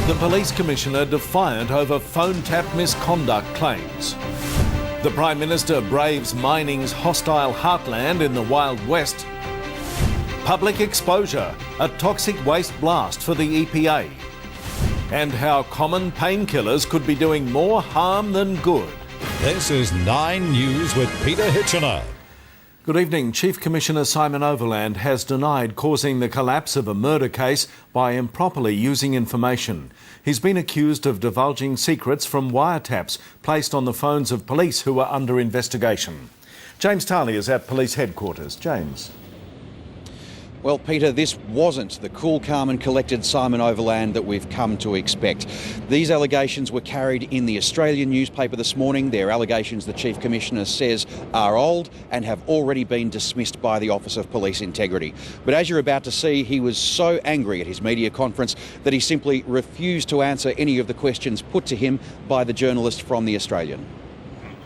The Police Commissioner defiant over phone tap misconduct claims. The Prime Minister braves mining's hostile heartland in the Wild West. Public exposure, a toxic waste blast for the EPA. And how common painkillers could be doing more harm than good. This is 9 News with Peter Hitchener. Good evening. Chief Commissioner Simon Overland has denied causing the collapse of a murder case by improperly using information. He's been accused of divulging secrets from wiretaps placed on the phones of police who are under investigation. James Tarley is at police headquarters. James. Well, Peter, this wasn't the cool, calm and collected Simon Overland that we've come to expect. These allegations were carried in the Australian newspaper this morning. They're allegations the Chief Commissioner says are old and have already been dismissed by the Office of Police Integrity. But as you're about to see, he was so angry at his media conference that he simply refused to answer any of the questions put to him by the journalist from the Australian.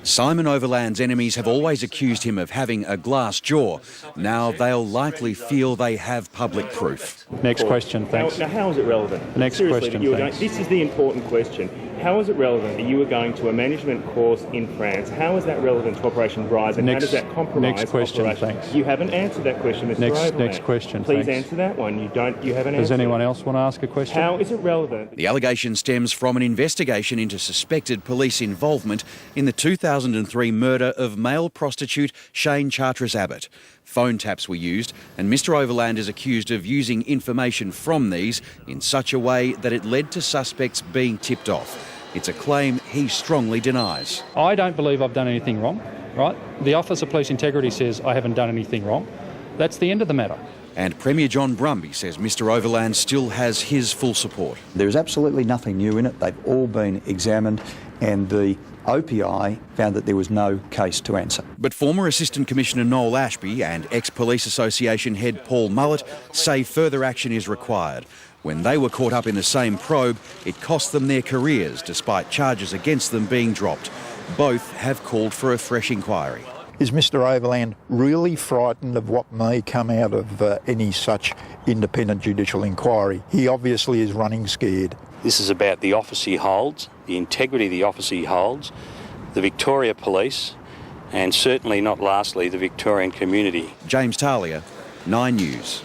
Simon Overland's enemies have always accused him of having a glass jaw. Now they'll likely feel they have public proof. Next question, thanks. Now, how is it relevant? Next question, thanks. This is the important question. How is it relevant that you were going to a management course in France? How is that relevant to Operation Rise, and how does that compromise next question, Operation? thanks. You haven't answered that question, Mr. Overland. Next question, Please thanks. answer that one. You haven't answered. Does anyone else want to ask a question? How is it relevant? The allegation stems from an investigation into suspected police involvement in the 2003 murder of male prostitute Shane Chartres Abbott. Phone taps were used, and Mr. Overland is accused of using information from these in such a way that it led to suspects being tipped off. It's a claim he strongly denies. I don't believe I've done anything wrong, right? The Office of Police Integrity says I haven't done anything wrong. That's the end of the matter. And Premier John Brumby says Mr. Overland still has his full support. There is absolutely nothing new in it. They've all been examined, and the OPI found that there was no case to answer. But former Assistant Commissioner Noel Ashby and ex-Police Association head Paul Mullett say further action is required. When they were caught up in the same probe, it cost them their careers despite charges against them being dropped. Both have called for a fresh inquiry. Is Mr. Overland really frightened of what may come out of any such independent judicial inquiry? He obviously is running scared. This is about the office he holds, the integrity of the office he holds, the Victoria Police, and certainly not lastly, the Victorian community. James Talia, 9 News.